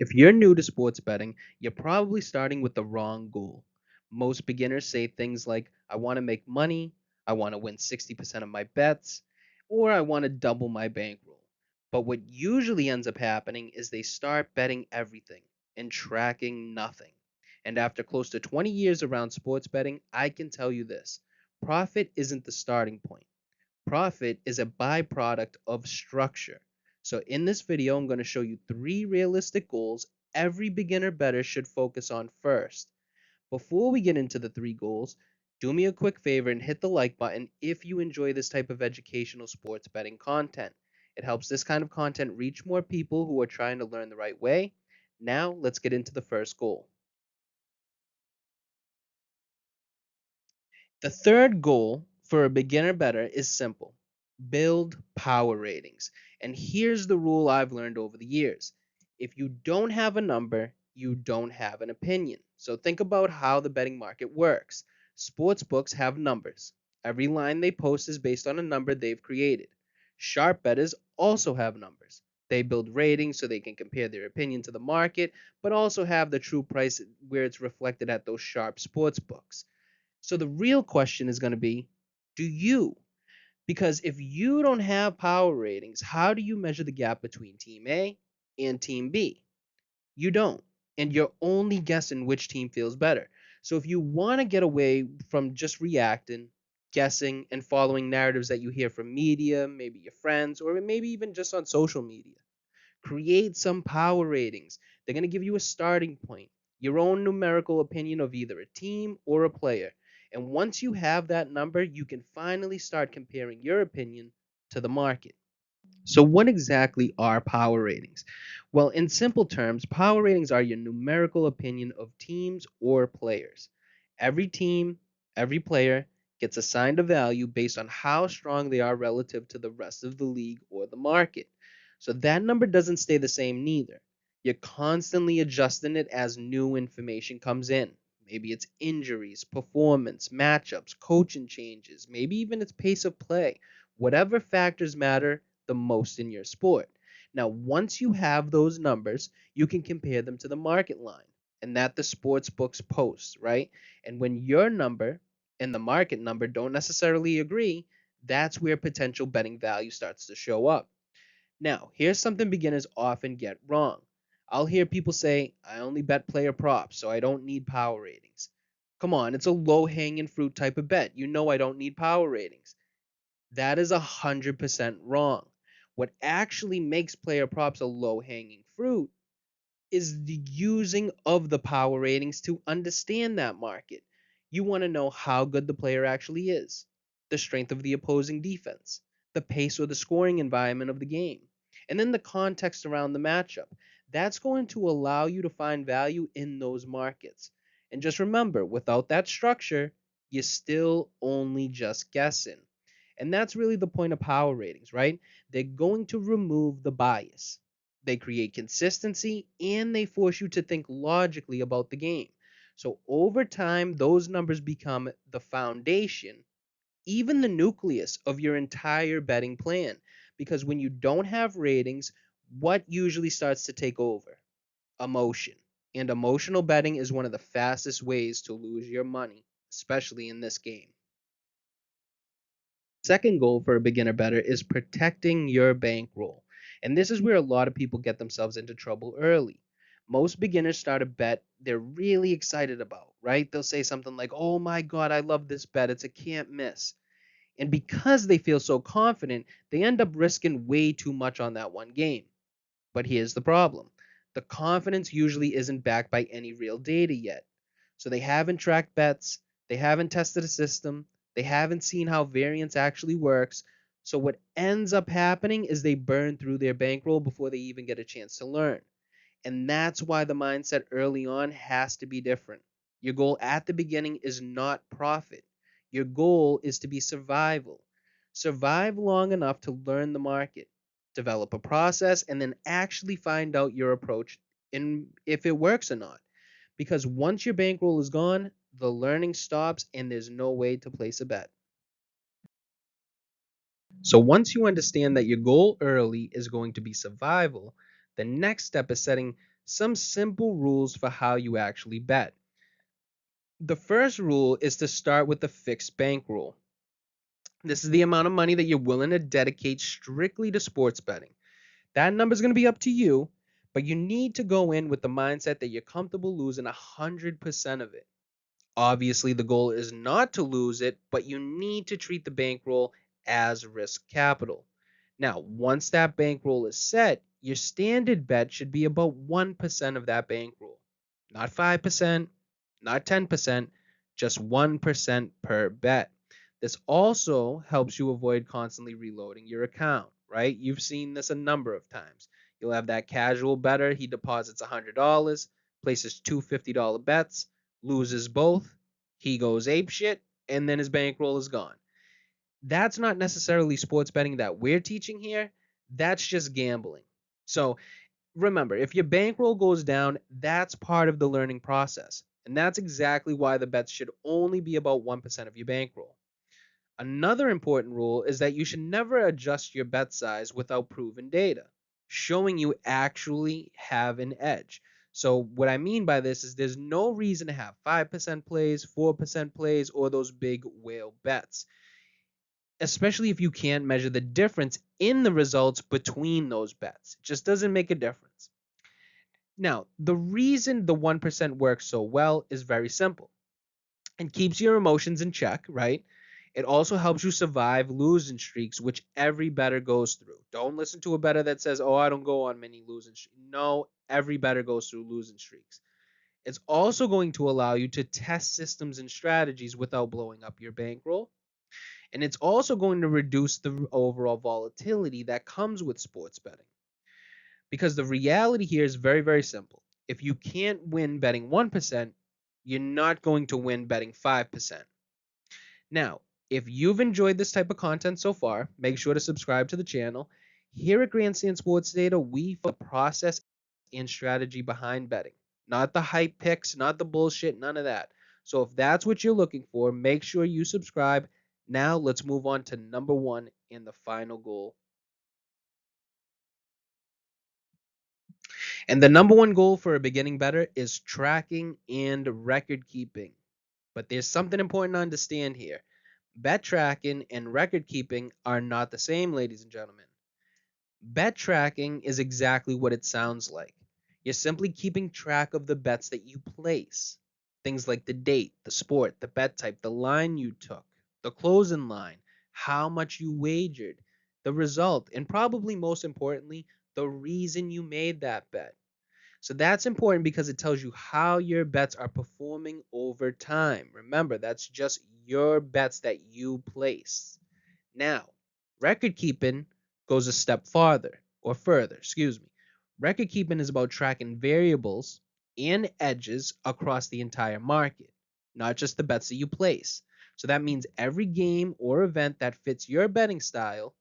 If you're new to sports betting, you're probably starting with the wrong goal. Most beginners say things like, I want to make money, I want to win 60% of my bets, or I want to double my bankroll. But what usually ends up happening is they start betting everything and tracking nothing. And after close to 20 years around sports betting, I can tell you this: profit isn't the starting point. Profit is a byproduct of structure. So in this video, I'm going to show you 3 realistic goals every beginner bettor should focus on first. Before we get into the 3 goals, do me a quick favor and hit the like button if you enjoy this type of educational sports betting content. It helps this kind of content reach more people who are trying to learn the right way. Now, let's get into the first goal. The third goal for a beginner bettor is simple: build power ratings. And here's the rule I've learned over the years: if you don't have a number, you don't have an opinion. So think about how the betting market works. Sports books have numbers. Every line they post is based on a number they've created. Sharp bettors also have numbers. They build ratings so they can compare their opinion to the market, but also have the true price where it's reflected at those sharp sports books. So the real question is going to be, do you? Because if you don't have power ratings, how do you measure the gap between team A and team B? You don't. And you're only guessing which team feels better. So if you want to get away from just reacting, guessing, and following narratives that you hear from media, maybe your friends, or maybe even just on social media, create some power ratings. They're going to give you a starting point, your own numerical opinion of either a team or a player. And once you have that number, you can finally start comparing your opinion to the market. So, what exactly are power ratings? Well, in simple terms, power ratings are your numerical opinion of teams or players. Every team, every player gets assigned a value based on how strong they are relative to the rest of the league or the market. So, that number doesn't stay the same neither. You're constantly adjusting it as new information comes in. Maybe it's injuries, performance, matchups, coaching changes, maybe even its pace of play. Whatever factors matter the most in your sport. Now, once you have those numbers, you can compare them to the market line and that the sports books post, right? And when your number and the market number don't necessarily agree, that's where potential betting value starts to show up. Now, here's something beginners often get wrong. I'll hear people say, I only bet player props, so I don't need power ratings. Come on, it's a low hanging fruit type of bet. You know I don't need power ratings. That is 100% wrong. What actually makes player props a low hanging fruit is the using of the power ratings to understand that market. You want to know how good the player actually is, the strength of the opposing defense, the pace or the scoring environment of the game, and then the context around the matchup. That's going to allow you to find value in those markets. And just remember, without that structure, you're still only just guessing. And that's really the point of power ratings, right? They're going to remove the bias. They create consistency and they force you to think logically about the game. So over time, those numbers become the foundation, even the nucleus of your entire betting plan. Because when you don't have ratings, what usually starts to take over? Emotion. And emotional betting is one of the fastest ways to lose your money, especially in this game. Second goal for a beginner bettor is protecting your bankroll. And this is where a lot of people get themselves into trouble early. Most beginners start a bet they're really excited about, right? They'll say something like, oh my God, I love this bet. It's a can't miss. And because they feel so confident, they end up risking way too much on that one game. But here's the problem: the confidence usually isn't backed by any real data yet. So they haven't tracked bets, they haven't tested a system, they haven't seen how variance actually works. So what ends up happening is they burn through their bankroll before they even get a chance to learn. And that's why the mindset early on has to be different. Your goal at the beginning is not profit. Your goal is to be survival. Survive long enough to learn the market, develop a process, and then actually find out your approach and if it works or not. Because once your bankroll is gone, the learning stops and there's no way to place a bet. So once you understand that your goal early is going to be survival, the next step is setting some simple rules for how you actually bet. The first rule is to start with a fixed bankroll. This is the amount of money that you're willing to dedicate strictly to sports betting. That number is going to be up to you, but you need to go in with the mindset that you're comfortable losing 100% of it. Obviously, the goal is not to lose it, but you need to treat the bankroll as risk capital. Now, once that bankroll is set, your standard bet should be about 1% of that bankroll. Not 5%, not 10%, just 1% per bet. This also helps you avoid constantly reloading your account, right? You've seen this a number of times. You'll have that casual bettor, he deposits $100, places two $50 bets, loses both, he goes apeshit, and then his bankroll is gone. That's not necessarily sports betting that we're teaching here. That's just gambling. So remember, if your bankroll goes down, that's part of the learning process. And that's exactly why the bets should only be about 1% of your bankroll. Another important rule is that you should never adjust your bet size without proven data, showing you actually have an edge. So, what I mean by this is there's no reason to have 5% plays, 4% plays, or those big whale bets, especially if you can't measure the difference in the results between those bets. It just doesn't make a difference. Now, the reason the 1% works so well is very simple. It keeps your emotions in check, right? It also helps you survive losing streaks, which every bettor goes through. Don't listen to a bettor that says, oh, I don't go on many losing streaks. No, every bettor goes through losing streaks. It's also going to allow you to test systems and strategies without blowing up your bankroll. And it's also going to reduce the overall volatility that comes with sports betting. Because the reality here is very, very simple. If you can't win betting 1%, you're not going to win betting 5%. Now, if you've enjoyed this type of content so far, make sure to subscribe to the channel. Here at Grandstand Sports Data, we follow the process and strategy behind betting, not the hype picks, not the bullshit, none of that. So if that's what you're looking for, make sure you subscribe. Now let's move on to number one and the final goal. And the number one goal for a beginning bettor is tracking and record keeping. But there's something important to understand here. Bet tracking and record keeping are not the same, ladies and gentlemen. Bet tracking is exactly what it sounds like. You're simply keeping track of the bets that you place. Things like the date, the sport, the bet type, the line you took, the closing line, how much you wagered, the result, and probably most importantly, the reason you made that bet. So that's important because it tells you how your bets are performing over time. Remember, that's just your bets that you place. Now, record keeping goes a step farther or further, excuse me. Record keeping is about tracking variables and edges across the entire market, not just the bets that you place. So that means every game or event that fits your betting style,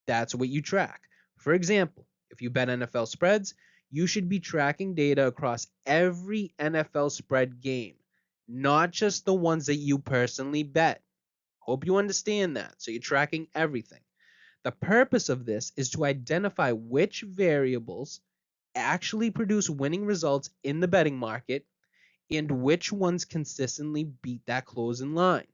that's what you track. For example, if you bet NFL spreads, you should be tracking data across every NFL spread game, not just the ones that you personally bet. Hope you understand that. So you're tracking everything. The purpose of this is to identify which variables actually produce winning results in the betting market and which ones consistently beat that closing line.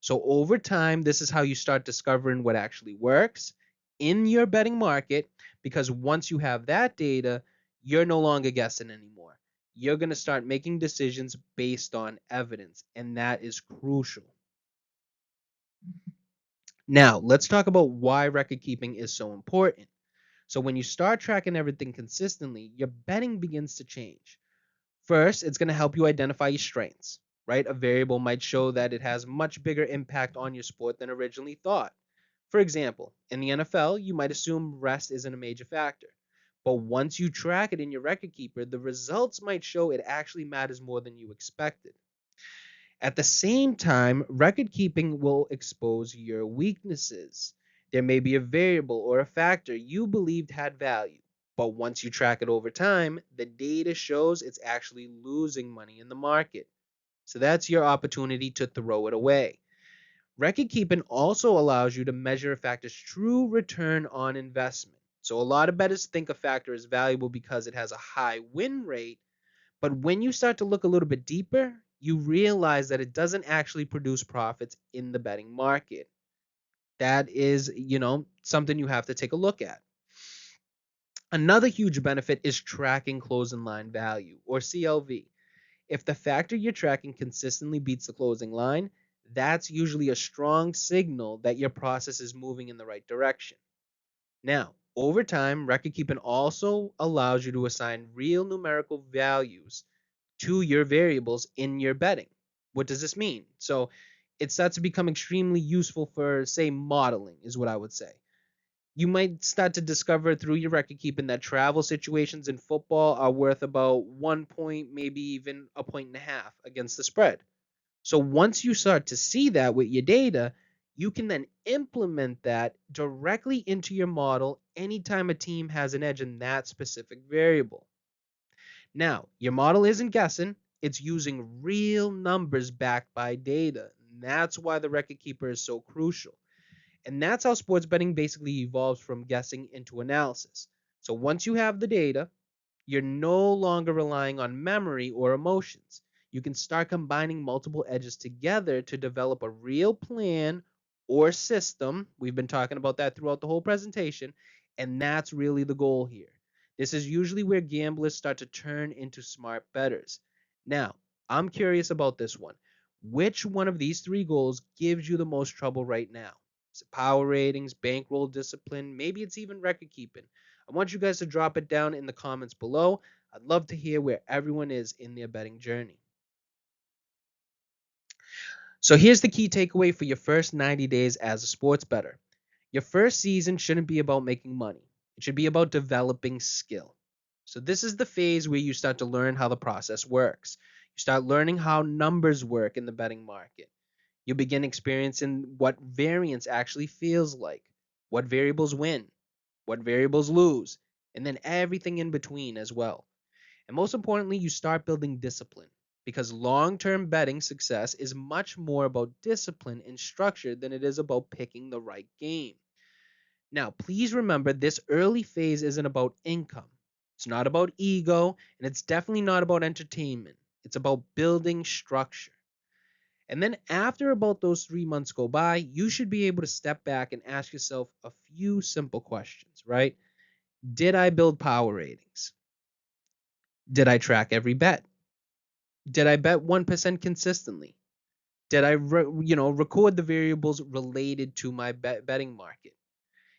So over time, this is how you start discovering what actually works in your betting market, because once you have that data, you're no longer guessing anymore. You're going to start making decisions based on evidence, and that is crucial. Now, let's talk about why record keeping is so important. So when you start tracking everything consistently, your betting begins to change. First, it's going to help you identify your strengths, right? A variable might show that it has much bigger impact on your sport than originally thought. For example, in the NFL, you might assume rest isn't a major factor. But once you track it in your record keeper, the results might show it actually matters more than you expected. At the same time, record keeping will expose your weaknesses. There may be a variable or a factor you believed had value, but once you track it over time, the data shows it's actually losing money in the market. So that's your opportunity to throw it away. Record keeping also allows you to measure a factor's true return on investment. So a lot of bettors think a factor is valuable because it has a high win rate, but when you start to look a little bit deeper, you realize that it doesn't actually produce profits in the betting market. That is, something you have to take a look at. Another huge benefit is tracking closing line value, or CLV. If the factor you're tracking consistently beats the closing line, that's usually a strong signal that your process is moving in the right direction. Now, over time, record keeping also allows you to assign real numerical values to your variables in your betting. What does this mean? So it starts to become extremely useful for, say, modeling, is what I would say. You might start to discover through your record keeping that travel situations in football are worth about 1 point, maybe even a point and a half against the spread. So once you start to see that with your data, you can then implement that directly into your model anytime a team has an edge in that specific variable. Now, your model isn't guessing, it's using real numbers backed by data. And that's why the record keeper is so crucial. And that's how sports betting basically evolves from guessing into analysis. So once you have the data, you're no longer relying on memory or emotions. You can start combining multiple edges together to develop a real plan or system. We've been talking about that throughout the whole presentation, and that's really the goal here. This is usually where gamblers start to turn into smart bettors. Now, I'm curious about this one. Which one of these three goals gives you the most trouble right now? Is it power ratings, bankroll discipline, maybe it's even record keeping? I want you guys to drop it down in the comments below. I'd love to hear where everyone is in their betting journey. So here's the key takeaway for your first 90 days as a sports bettor. Your first season shouldn't be about making money. It should be about developing skill. So this is the phase where you start to learn how the process works. You start learning how numbers work in the betting market. You begin experiencing what variance actually feels like, what variables win, what variables lose, and then everything in between as well. And most importantly, you start building discipline because long term betting success is much more about discipline and structure than it is about picking the right game. Now, please remember this early phase isn't about income, it's not about ego, and it's definitely not about entertainment. It's about building structure. And then, after about those 3 months go by, you should be able to step back and ask yourself a few simple questions, right? Did I build power ratings? Did I track every bet? Did I bet 1% consistently? Did I record the variables related to my betting market?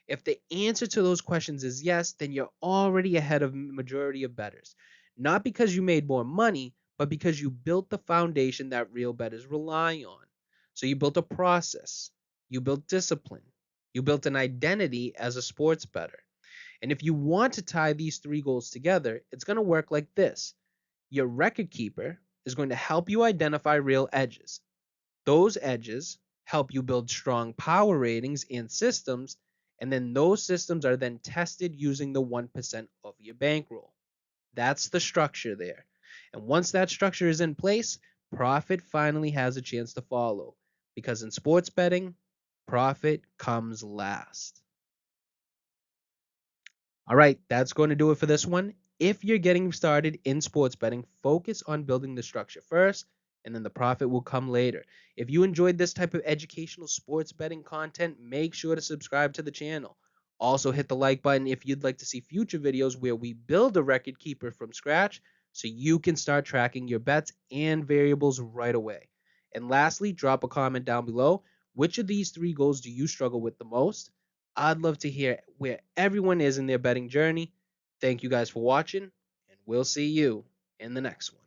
If the answer to those questions is yes, then you're already ahead of majority of bettors. Not because you made more money, but because you built the foundation that real bettors rely on. So you built a process, you built discipline, you built an identity as a sports bettor. And if you want to tie these three goals together, it's going to work like this. Your record keeper is going to help you identify real edges. Those edges help you build strong power ratings and systems, and then those systems are then tested using the 1% of your bankroll. That's the structure there. And once that structure is in place, profit finally has a chance to follow. Because in sports betting, profit comes last. All right, that's going to do it for this one. If you're getting started in sports betting, focus on building the structure first, and then the profit will come later. If you enjoyed this type of educational sports betting content, make sure to subscribe to the channel. Also, hit the like button if you'd like to see future videos where we build a record keeper from scratch so you can start tracking your bets and variables right away. And lastly, drop a comment down below. Which of these three goals do you struggle with the most? I'd love to hear where everyone is in their betting journey. Thank you guys for watching, and we'll see you in the next one.